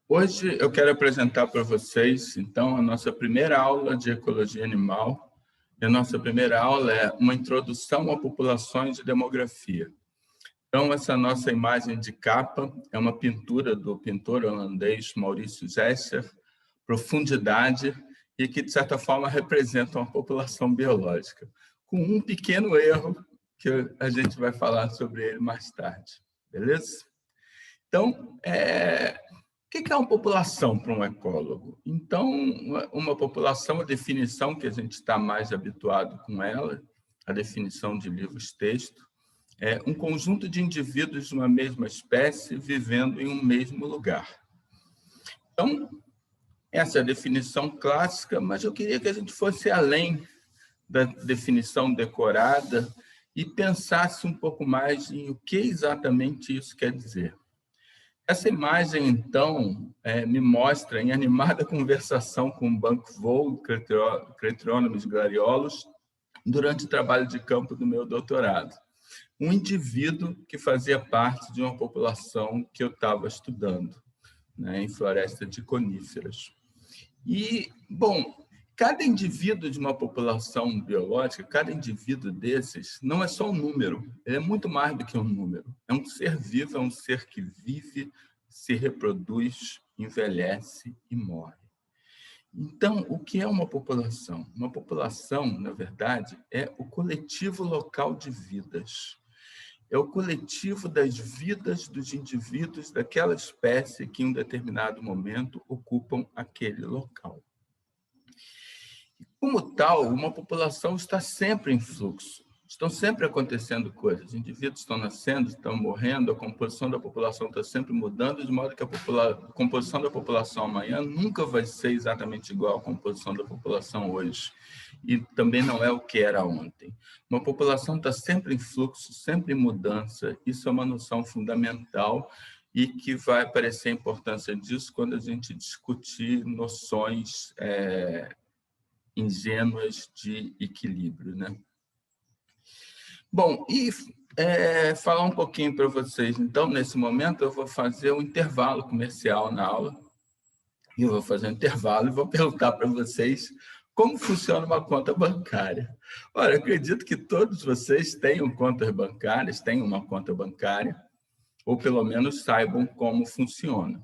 Hoje eu quero apresentar para vocês, então, a nossa primeira aula de ecologia animal. E a nossa primeira aula é uma introdução a populações e demografia. Então, essa nossa imagem de capa é uma pintura do pintor holandês Maurício Gesser, Profundidade, e que, de certa forma, representa uma população biológica, com um pequeno erro que a gente vai falar sobre ele mais tarde. Beleza? Então, o que é uma população para um ecólogo? Então, uma população, a definição que a gente está mais habituado com ela, a definição de livros-texto, é um conjunto de indivíduos de uma mesma espécie vivendo em um mesmo lugar. Então, essa é a definição clássica, mas eu queria que a gente fosse além da definição decorada e pensasse um pouco mais em o que exatamente isso quer dizer. Essa imagem, então, me mostra, em animada conversação com o Banco Voo, Craterônomos Glariolos, durante o trabalho de campo do meu doutorado. Um indivíduo que fazia parte de uma população que eu estava estudando, né, em floresta de coníferas. E, bom, cada indivíduo de uma população biológica, cada indivíduo desses, não é só um número, ele é muito mais do que um número. É um ser vivo, é um ser que vive, se reproduz, envelhece e morre. Então, o que é uma população? Uma população, na verdade, é o coletivo local de vidas. É o coletivo das vidas dos indivíduos daquela espécie que, em um determinado momento, ocupam aquele local. Como tal, uma população está sempre em fluxo, estão sempre acontecendo coisas, indivíduos estão nascendo, estão morrendo, a composição da população está sempre mudando, de modo que a composição da população amanhã nunca vai ser exatamente igual à composição da população hoje, e também não é o que era ontem. Uma população está sempre em fluxo, sempre em mudança, isso é uma noção fundamental e que vai aparecer a importância disso quando a gente discutir noções ingênuas de equilíbrio, né? Bom, e falar um pouquinho para vocês. Então, nesse momento, eu vou fazer um intervalo comercial na aula. E eu vou fazer um intervalo e vou perguntar para vocês como funciona uma conta bancária. Olha, eu acredito que todos vocês tenham contas bancárias, tenham uma conta bancária, ou pelo menos saibam como funciona.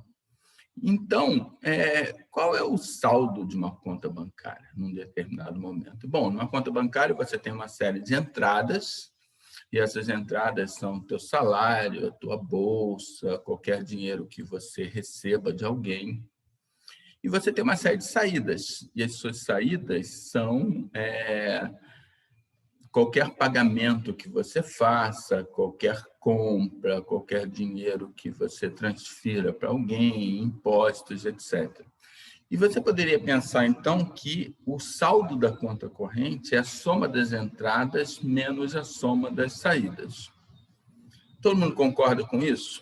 Então, qual é o saldo de uma conta bancária num determinado momento? Bom, numa conta bancária você tem uma série de entradas, e essas entradas são teu salário, a tua bolsa, qualquer dinheiro que você receba de alguém. E você tem uma série de saídas, e as suas saídas são qualquer pagamento que você faça, qualquer compra, qualquer dinheiro que você transfira para alguém, impostos, etc. E você poderia pensar, então, que o saldo da conta corrente é a soma das entradas menos a soma das saídas. Todo mundo concorda com isso?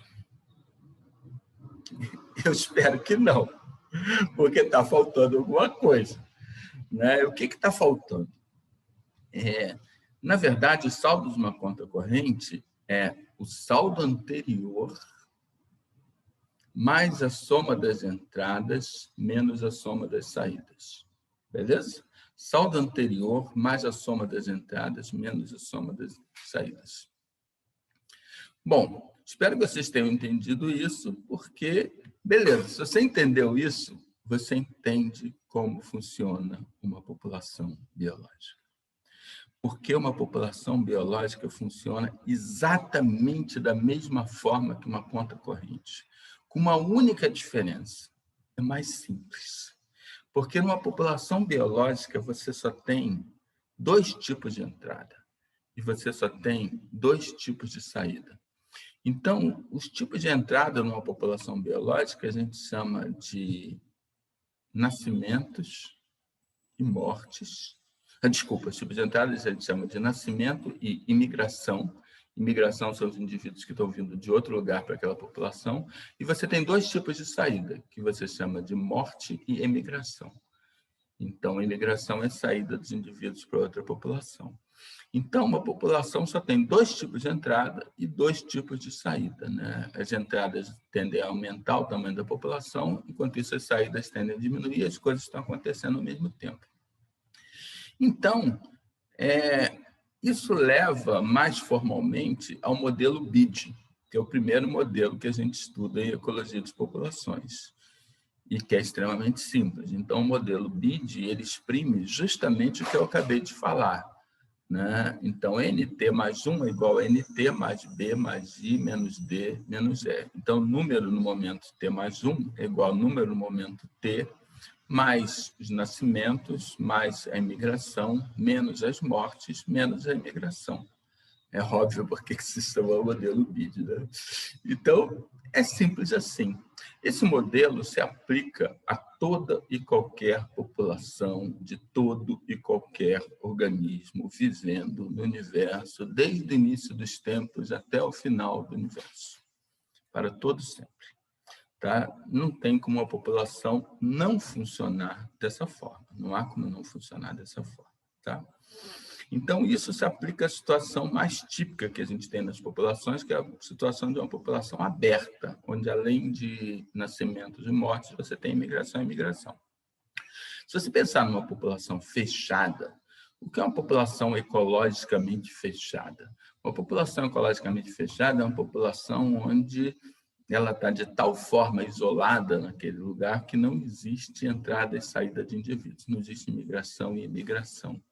Eu espero que não, porque está faltando alguma coisa, né? O que está faltando? Na verdade, o saldo de uma conta corrente é o saldo anterior mais a soma das entradas menos a soma das saídas. Beleza? Saldo anterior mais a soma das entradas menos a soma das saídas. Bom, espero que vocês tenham entendido isso, porque, beleza, se você entendeu isso, você entende como funciona uma população biológica. Porque uma população biológica funciona exatamente da mesma forma que uma conta corrente, com uma única diferença: é mais simples. Porque numa população biológica você só tem 2 tipos de entrada e você só tem 2 tipos de saída. Então, os tipos de entrada numa população biológica a gente chama de nascimentos e mortes. Desculpa, os tipos de entrada a gente chama de nascimento e imigração. Imigração são os indivíduos que estão vindo de outro lugar para aquela população. E você tem 2 tipos de saída, que você chama de morte e emigração. Então, a imigração é a saída dos indivíduos para outra população. Então, uma população só tem 2 tipos de entrada e 2 tipos de saída, né? As entradas tendem a aumentar o tamanho da população, enquanto isso as saídas tendem a diminuir, as coisas estão acontecendo ao mesmo tempo. Então, isso leva mais formalmente ao modelo BID, que é o primeiro modelo que a gente estuda em ecologia de populações, e que é extremamente simples. Então, o modelo BID, ele exprime justamente o que eu acabei de falar, né? Então, NT mais 1 é igual a NT mais B mais I menos D menos E. Então, número no momento T mais 1 é igual ao número no momento T mais os nascimentos, mais a imigração, menos as mortes, menos a imigração. É óbvio porque que se chama o modelo BID, né? Então, é simples assim. Esse modelo se aplica a toda e qualquer população de todo e qualquer organismo vivendo no universo, desde o início dos tempos até o final do universo, para todo sempre. Tá? Não tem como a população não funcionar dessa forma. Não há como não funcionar dessa forma. Tá? Então, isso se aplica à situação mais típica que a gente tem nas populações, que é a situação de uma população aberta, onde, além de nascimentos e mortes, você tem imigração e imigração. Se você pensar numa população fechada, o que é uma população ecologicamente fechada? Uma população ecologicamente fechada é uma população onde ela está de tal forma isolada naquele lugar que não existe entrada e saída de indivíduos, não existe migração e imigração.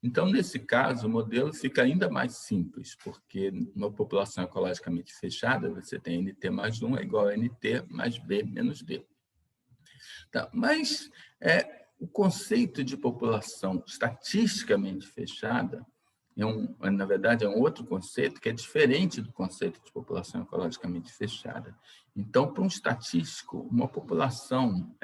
Então, nesse caso, o modelo fica ainda mais simples, porque numa população ecologicamente fechada, você tem NT mais 1 é igual a NT mais B menos D. Tá, mas o conceito de população estatisticamente fechada na verdade, é um outro conceito que é diferente do conceito de população ecologicamente fechada. Então, para um estatístico, uma população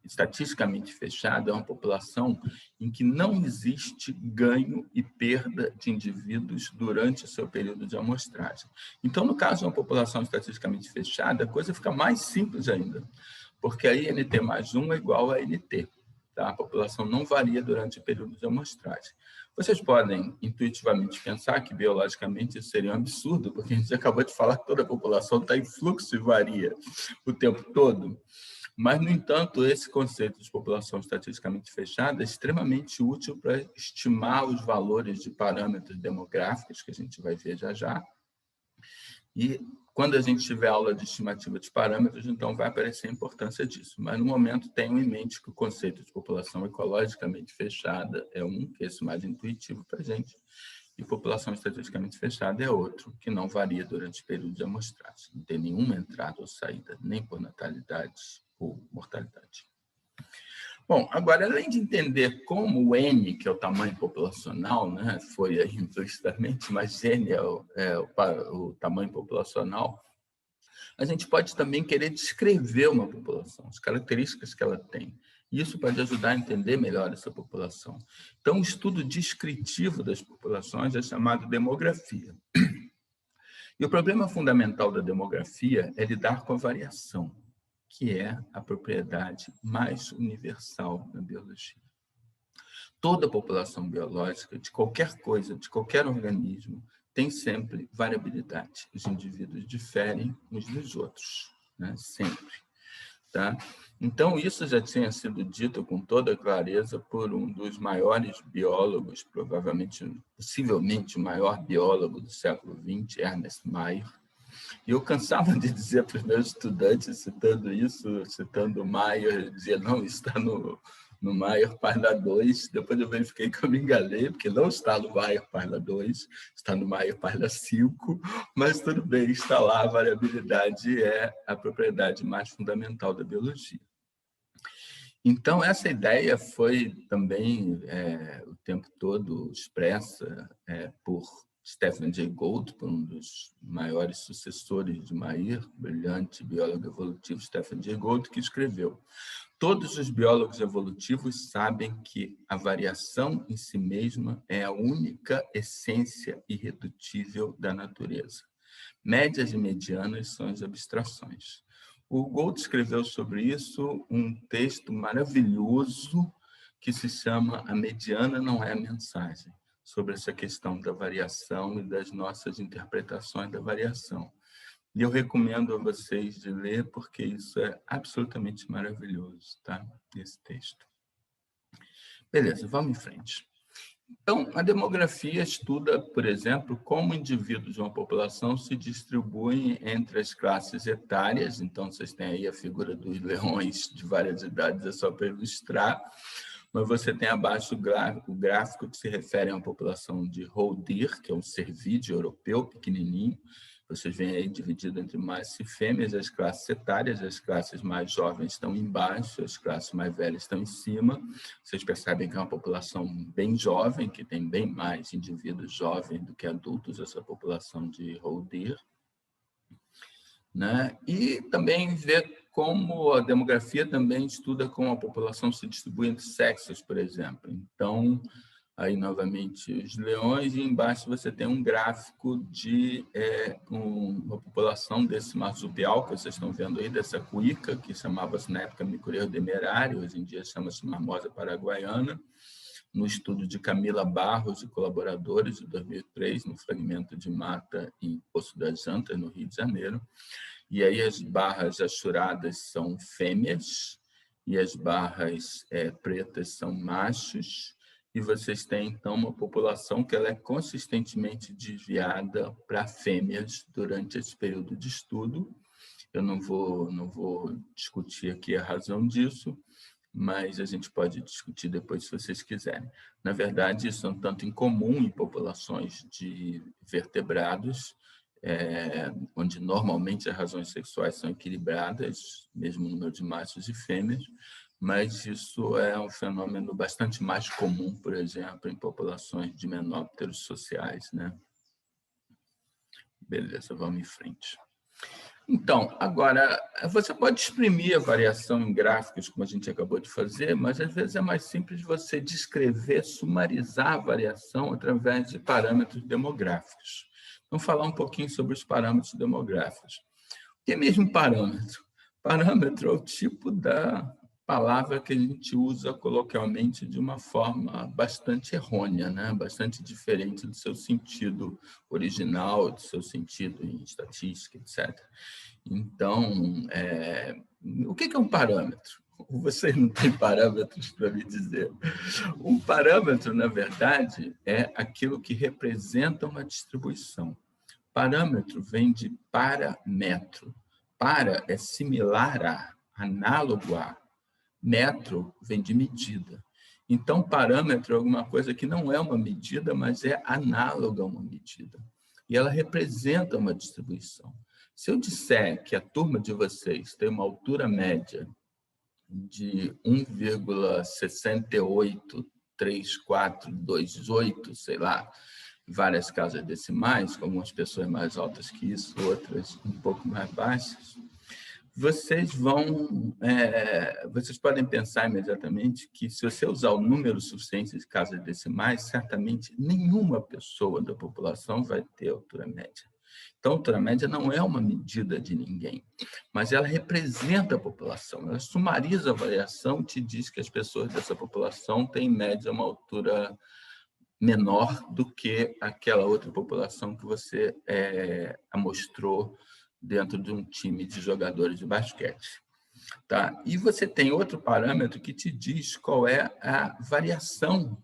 estatisticamente fechada é uma população em que não existe ganho e perda de indivíduos durante o seu período de amostragem. Então, no caso de uma população estatisticamente fechada, a coisa fica mais simples ainda, porque aí NT mais 1 é igual a NT. Tá? A população não varia durante o período de amostragem. Vocês podem intuitivamente pensar que biologicamente isso seria um absurdo, porque a gente acabou de falar que toda a população está em fluxo e varia o tempo todo. Mas, no entanto, esse conceito de população estatisticamente fechada é extremamente útil para estimar os valores de parâmetros demográficos, que a gente vai ver já já. E quando a gente tiver aula de estimativa de parâmetros, então vai aparecer a importância disso. Mas, no momento, tenham em mente que o conceito de população ecologicamente fechada é que é esse mais intuitivo para a gente, e população estatisticamente fechada é outro, que não varia durante o período de amostragem. Não tem nenhuma entrada ou saída, nem por natalidade ou mortalidade. Bom, agora, além de entender como o N, que é o tamanho populacional, né, foi aí implicitamente, mas N é o tamanho populacional, a gente pode também querer descrever uma população, as características que ela tem. E isso pode ajudar a entender melhor essa população. Então, o estudo descritivo das populações é chamado demografia. E o problema fundamental da demografia é lidar com a variação, que é a propriedade mais universal na biologia. Toda população biológica, de qualquer coisa, de qualquer organismo, tem sempre variabilidade. Os indivíduos diferem uns dos outros, né? Sempre. Tá? Então, isso já tinha sido dito com toda clareza por um dos maiores biólogos, possivelmente o maior biólogo do século XX, Ernest Mayr. E eu cansava de dizer para os meus estudantes, citando o Mayr, dizia, não, está no Mayr Parla 2, depois eu verifiquei que eu me enganei, porque não está no Mayr Parla 2, está no Mayr Parla 5, mas tudo bem, está lá, a variabilidade é a propriedade mais fundamental da biologia. Então, essa ideia foi também o tempo todo expressa por Stephen Jay Gould, por um dos maiores sucessores de Mayr, brilhante biólogo evolutivo Stephen Jay Gould, que escreveu: todos os biólogos evolutivos sabem que a variação em si mesma é a única essência irredutível da natureza. Médias e medianas são as abstrações. O Gould escreveu sobre isso um texto maravilhoso que se chama A Mediana Não é a Mensagem. sobre essa questão da variação e das nossas interpretações da variação. E eu recomendo a vocês de ler, porque isso é absolutamente maravilhoso, tá? Esse texto. Beleza, vamos em frente. Então, a demografia estuda, por exemplo, como indivíduos de uma população se distribuem entre as classes etárias. Então, vocês têm aí a figura dos leões de várias idades, é só para ilustrar. Mas você tem abaixo o gráfico que se refere a uma população de Roe deer, que é um cervídeo europeu pequenininho. Vocês veem aí dividido entre machos e fêmeas, as classes etárias, as classes mais jovens estão embaixo, as classes mais velhas estão em cima. Vocês percebem que é uma população bem jovem, que tem bem mais indivíduos jovens do que adultos, essa população de Roe deer, né? E também ver como a demografia também estuda como a população se distribui entre sexos, por exemplo. Então, aí novamente os leões, e embaixo você tem um gráfico de uma população desse marsupial que vocês estão vendo aí, dessa cuíca, que chamava-se na época micureiro demerário, hoje em dia chama-se marmosa paraguaiana, no estudo de Camila Barros e colaboradores, de 2003, no fragmento de mata em Poço das Antas, no Rio de Janeiro. E aí as barras achuradas são fêmeas e as barras pretas são machos. E vocês têm, então, uma população que ela é consistentemente desviada para fêmeas durante esse período de estudo. Eu não vou discutir aqui a razão disso, mas a gente pode discutir depois, se vocês quiserem. Na verdade, isso é um tanto incomum em populações de vertebrados, onde normalmente as razões sexuais são equilibradas, mesmo no número de machos e fêmeas, mas isso é um fenômeno bastante mais comum, por exemplo, em populações de menópteros sociais, né? Beleza, vamos em frente. Então, agora, você pode exprimir a variação em gráficos, como a gente acabou de fazer, mas às vezes é mais simples você descrever, sumarizar a variação através de parâmetros demográficos. Vamos falar um pouquinho sobre os parâmetros demográficos. O que é mesmo parâmetro? Parâmetro é o tipo da palavra que a gente usa coloquialmente de uma forma bastante errônea, né? Bastante diferente do seu sentido original, do seu sentido em estatística, etc. Então, o que é um parâmetro? Vocês não têm parâmetros para me dizer. Um parâmetro, na verdade, é aquilo que representa uma distribuição. Parâmetro vem de parametro. Para é similar a, análogo a. Metro vem de medida. Então, parâmetro é alguma coisa que não é uma medida, mas é análoga a uma medida. E ela representa uma distribuição. Se eu disser que a turma de vocês tem uma altura média de 1,683428, sei lá, várias casas decimais, com algumas pessoas mais altas que isso, outras um pouco mais baixas, vocês podem pensar imediatamente que, se você usar o número suficiente de casas decimais, certamente nenhuma pessoa da população vai ter altura média. Então, a altura média não é uma medida de ninguém, mas ela representa a população, ela sumariza a variação e te diz que as pessoas dessa população têm, em média, uma altura menor do que aquela outra população que você amostrou dentro de um time de jogadores de basquete. Tá? E você tem outro parâmetro que te diz qual é a variação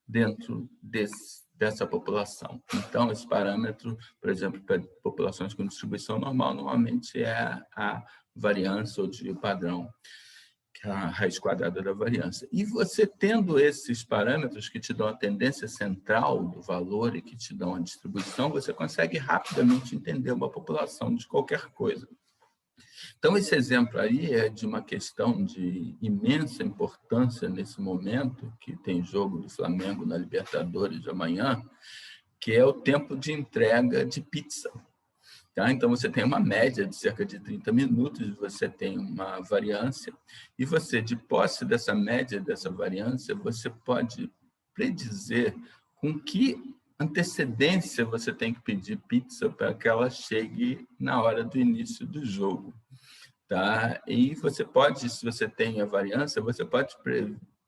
dentro dessa população. Então, esse parâmetro, por exemplo, para populações com distribuição normal, normalmente é a variância ou desvio padrão, que é a raiz quadrada da variância. E você tendo esses parâmetros que te dão a tendência central do valor e que te dão a distribuição, você consegue rapidamente entender uma população de qualquer coisa. Então, esse exemplo aí é de uma questão de imensa importância nesse momento, que tem jogo do Flamengo na Libertadores de amanhã, que é o tempo de entrega de pizza. Tá? Então, você tem uma média de cerca de 30 minutos, você tem uma variância, e você, de posse dessa média, dessa variância, você pode predizer com que antecedência você tem que pedir pizza para que ela chegue na hora do início do jogo. Tá? E você pode, se você tem a variância, você pode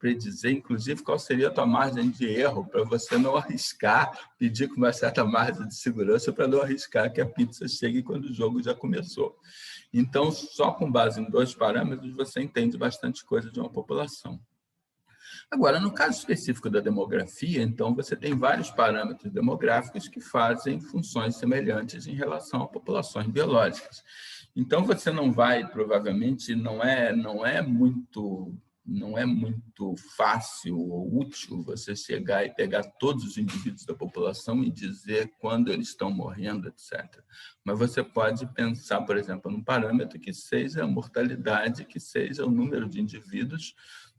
predizer, inclusive, qual seria a tua margem de erro para você não arriscar, pedir com uma certa margem de segurança para não arriscar que a pizza chegue quando o jogo já começou. Então, só com base em 2 parâmetros, você entende bastante coisa de uma população. Agora, no caso específico da demografia, então, você tem vários parâmetros demográficos que fazem funções semelhantes em relação a populações biológicas. Então, você não vai, provavelmente, não é muito fácil ou útil você chegar e pegar todos os indivíduos da população e dizer quando eles estão morrendo, etc. Mas você pode pensar, por exemplo, num parâmetro que seja a mortalidade, que seja o número de indivíduos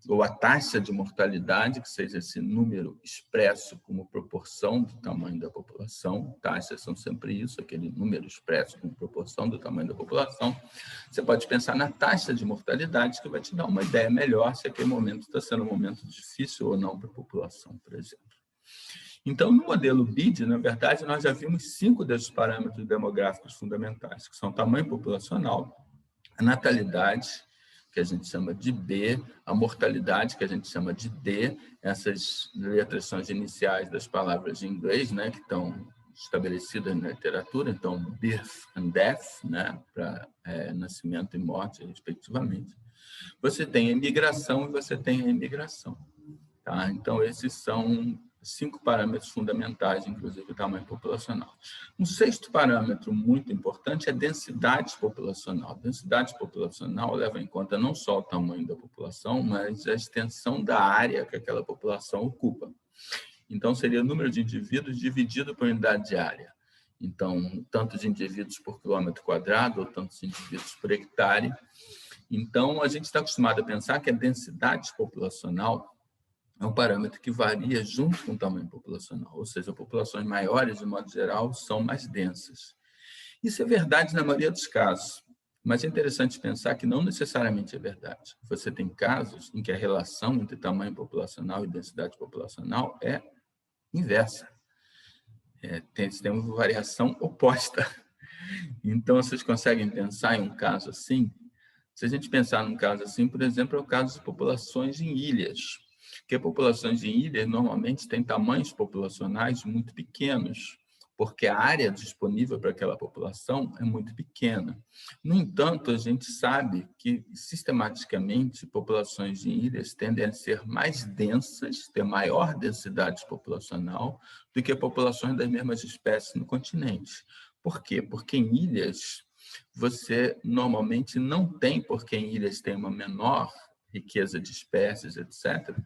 ou a taxa de mortalidade, que seja esse número expresso como proporção do tamanho da população. Taxas são sempre isso, aquele número expresso como proporção do tamanho da população. Você pode pensar na taxa de mortalidade, que vai te dar uma ideia melhor se aquele momento está sendo um momento difícil ou não para a população, por exemplo. Então, no modelo BID, na verdade, nós já vimos 5 desses parâmetros demográficos fundamentais, que são tamanho populacional, a natalidade, que a gente chama de B, a mortalidade, que a gente chama de D. Essas letras são as iniciais das palavras em inglês, né, que estão estabelecidas na literatura, então, birth and death, né, para nascimento e morte, respectivamente. Você tem a imigração e você tem a imigração. Tá? Então, esses são 5 parâmetros fundamentais, inclusive o tamanho populacional. Um 6º parâmetro muito importante é a densidade populacional. Densidade populacional leva em conta não só o tamanho da população, mas a extensão da área que aquela população ocupa. Então, seria o número de indivíduos dividido por unidade de área. Então, tantos indivíduos por quilômetro quadrado ou tantos indivíduos por hectare. Então, a gente está acostumado a pensar que a densidade populacional é um parâmetro que varia junto com o tamanho populacional, ou seja, populações maiores, de modo geral, são mais densas. Isso é verdade na maioria dos casos, mas é interessante pensar que não necessariamente é verdade. Você tem casos em que a relação entre tamanho populacional e densidade populacional é inversa. Tem uma variação oposta. Então, vocês conseguem pensar em um caso assim? Se a gente pensar num caso assim, por exemplo, é o caso de populações em ilhas. Porque populações em ilhas normalmente têm tamanhos populacionais muito pequenos, porque a área disponível para aquela população é muito pequena. No entanto, a gente sabe que, sistematicamente, populações em ilhas tendem a ser mais densas, ter maior densidade populacional do que populações das mesmas espécies no continente. Por quê? Porque em ilhas você normalmente não tem, porque em ilhas tem uma menor riqueza de espécies, etc.,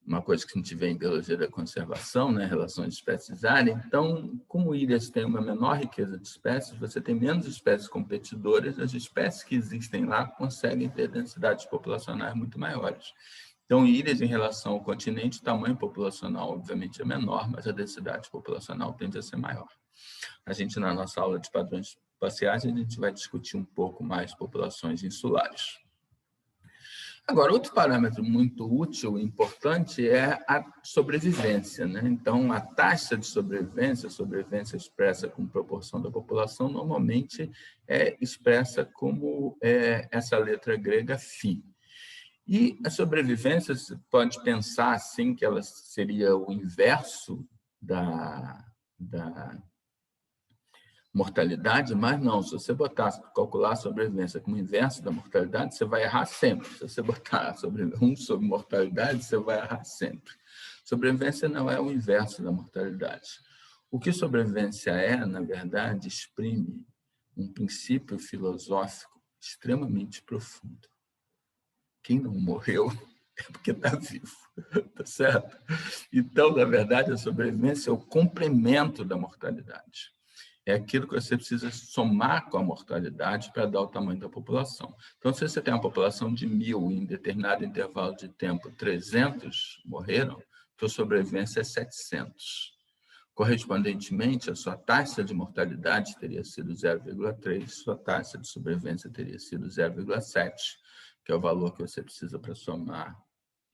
uma coisa que a gente vê em biologia da conservação, né, relações de espécies-área. Então, como ilhas têm uma menor riqueza de espécies, você tem menos espécies competidoras, as espécies que existem lá conseguem ter densidades populacionais muito maiores. Então, ilhas, em relação ao continente, o tamanho populacional, obviamente, é menor, mas a densidade populacional tende a ser maior. A gente, na nossa aula de padrões espaciais, a gente vai discutir um pouco mais populações insulares. Agora, outro parâmetro muito útil e importante é a sobrevivência, né? Então, a taxa de sobrevivência expressa como proporção da população, normalmente é expressa como essa letra grega φ. E a sobrevivência, você pode pensar assim que ela seria o inverso da mortalidade, mas não, se você calcular a sobrevivência como inverso da mortalidade, você vai errar sempre. Se você botar sobre mortalidade, você vai errar sempre. Sobrevivência não é o inverso da mortalidade. O que sobrevivência é, na verdade, exprime um princípio filosófico extremamente profundo. Quem não morreu é porque está vivo, tá certo? Então, na verdade, a sobrevivência é o complemento da mortalidade. É aquilo que você precisa somar com a mortalidade para dar o tamanho da população. Então, se você tem uma população de 1.000 em determinado intervalo de tempo, 300 morreram, sua sobrevivência é 700. Correspondentemente, a sua taxa de mortalidade teria sido 0,3, sua taxa de sobrevivência teria sido 0,7, que é o valor que você precisa para somar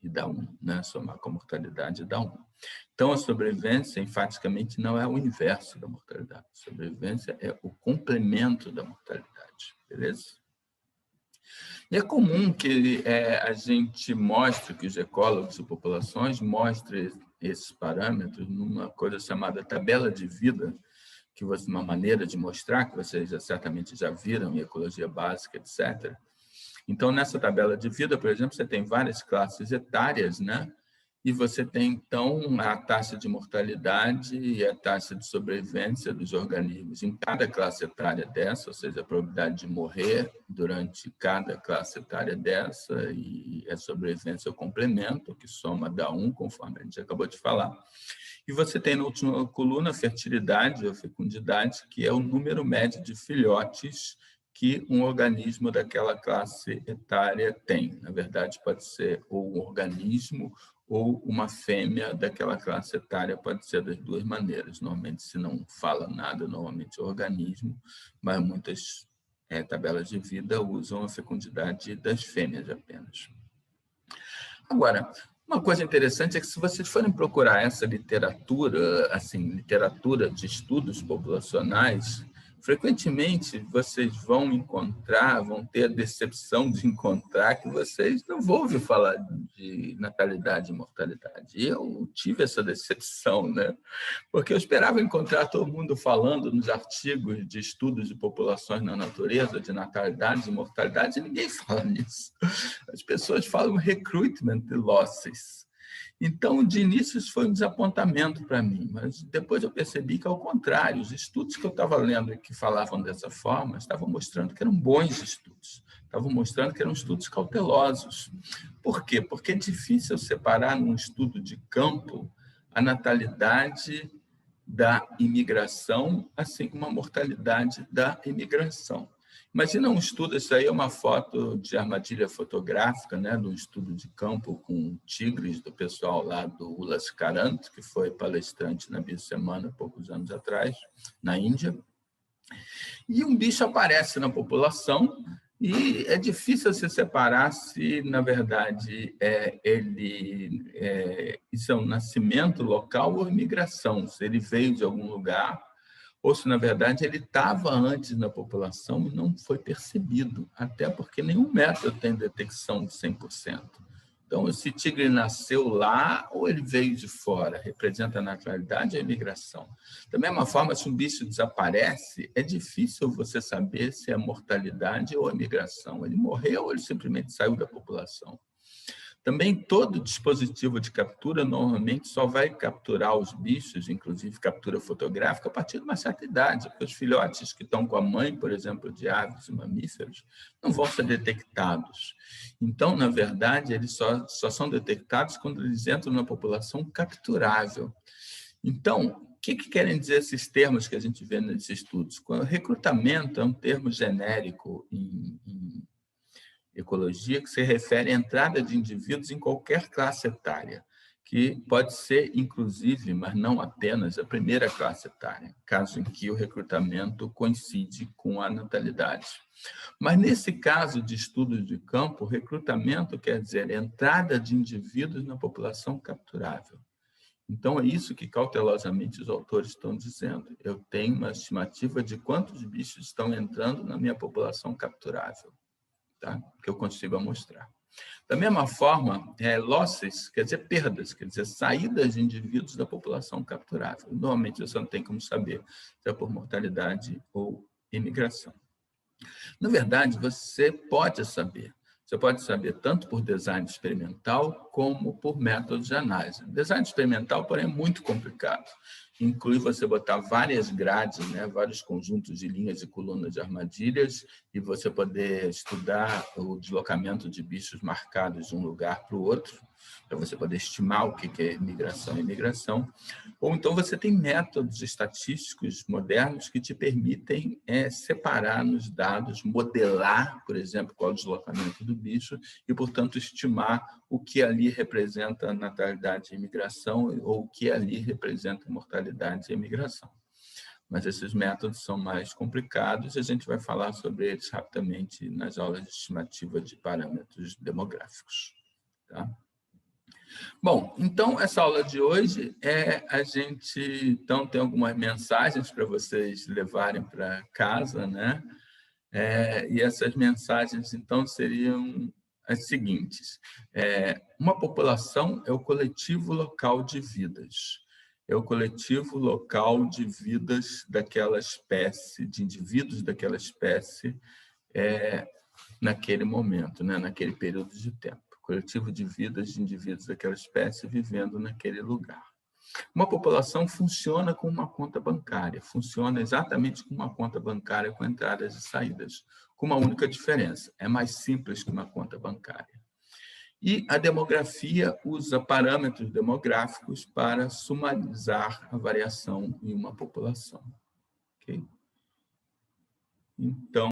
e dar 1, né? Somar com a mortalidade e dar 1. Então, a sobrevivência, enfaticamente, não é o inverso da mortalidade. A sobrevivência é o complemento da mortalidade, beleza? E é comum que a gente mostre, que os ecólogos e populações mostrem esses parâmetros numa coisa chamada tabela de vida, que uma maneira de mostrar, que vocês certamente já viram em ecologia básica, etc. Então, nessa tabela de vida, por exemplo, você tem várias classes etárias, né? E você tem, então, a taxa de mortalidade e a taxa de sobrevivência dos organismos em cada classe etária dessa, ou seja, a probabilidade de morrer durante cada classe etária dessa, e a sobrevivência ao complemento, que soma dá 1, conforme a gente acabou de falar. E você tem na última coluna a fertilidade ou fecundidade, que é o número médio de filhotes que um organismo daquela classe etária tem. Na verdade, pode ser ou um organismo ou uma fêmea daquela classe etária, pode ser das duas maneiras. Normalmente, se não fala nada, normalmente é organismo, mas muitas tabelas de vida usam a fecundidade das fêmeas apenas. Agora, uma coisa interessante é que, se vocês forem procurar essa literatura, assim, literatura de estudos populacionais, frequentemente vocês vão ter a decepção de encontrar que vocês não vão ouvir falar de natalidade e mortalidade. Eu tive essa decepção, né? Porque eu esperava encontrar todo mundo falando nos artigos de estudos de populações na natureza, de natalidade e mortalidade, e ninguém fala nisso. As pessoas falam recruitment losses. Então, de início, isso foi um desapontamento para mim, mas depois eu percebi que, ao contrário, os estudos que eu estava lendo e que falavam dessa forma estavam mostrando que eram bons estudos, estavam mostrando que eram estudos cautelosos. Por quê? Porque é difícil separar num estudo de campo a natalidade da imigração, assim como a mortalidade da imigração. Imagina um estudo, isso aí é uma foto de armadilha fotográfica, né, de um estudo de campo com tigres do pessoal lá do Ulas Karant, que foi palestrante na Biosemana poucos anos atrás, na Índia. E um bicho aparece na população e é difícil se separar se, na verdade, isso é um nascimento local ou imigração, se ele veio de algum lugar, ou se, na verdade, ele estava antes na população e não foi percebido, até porque nenhum método tem detecção de 100%. Então, esse tigre nasceu lá ou ele veio de fora? Representa a naturalidade ou a imigração? Da mesma forma, se um bicho desaparece, é difícil você saber se é mortalidade ou a imigração. Ele morreu ou ele simplesmente saiu da população? Também todo dispositivo de captura normalmente só vai capturar os bichos, inclusive captura fotográfica, a partir de uma certa idade, porque os filhotes que estão com a mãe, por exemplo, de aves e mamíferos, não vão ser detectados. Então, na verdade, eles só são detectados quando eles entram na população capturável. Então, o que querem dizer esses termos que a gente vê nesses estudos? Recrutamento é um termo genérico em ecologia, que se refere à entrada de indivíduos em qualquer classe etária, que pode ser, inclusive, mas não apenas, a primeira classe etária, caso em que o recrutamento coincide com a natalidade. Mas, nesse caso de estudos de campo, recrutamento quer dizer entrada de indivíduos na população capturável. Então, é isso que cautelosamente os autores estão dizendo. Eu tenho uma estimativa de quantos bichos estão entrando na minha população capturável. Tá? Que eu consigo mostrar. Da mesma forma, losses quer dizer perdas, quer dizer saídas de indivíduos da população capturável. Normalmente você não tem como saber se é por mortalidade ou imigração. Na verdade, você pode saber. Você pode saber tanto por design experimental como por métodos de análise. Design experimental, porém, é muito complicado. Inclui você botar várias grades, né, vários conjuntos de linhas e colunas de armadilhas, e você poder estudar o deslocamento de bichos marcados de um lugar para o outro, para você poder estimar o que é migração e imigração. Ou então você tem métodos estatísticos modernos que te permitem separar nos dados, modelar, por exemplo, qual é o deslocamento do bicho e, portanto, estimar o que ali representa natalidade e imigração ou o que ali representa mortalidade e imigração. Mas esses métodos são mais complicados e a gente vai falar sobre eles rapidamente nas aulas de estimativa de parâmetros demográficos. Tá? Bom, então, essa aula de hoje a gente então, tem algumas mensagens para vocês levarem para casa, né? E essas mensagens, então, seriam as seguintes. Uma população é o coletivo local de vidas. É o coletivo local de vidas daquela espécie, de indivíduos daquela espécie, naquele momento, né? Naquele período de tempo. Coletivo de vidas de indivíduos daquela espécie vivendo naquele lugar. Uma população funciona com uma conta bancária, funciona exatamente como uma conta bancária com entradas e saídas, com uma única diferença, é mais simples que uma conta bancária. E a demografia usa parâmetros demográficos para sumarizar a variação em uma população. Okay? Então,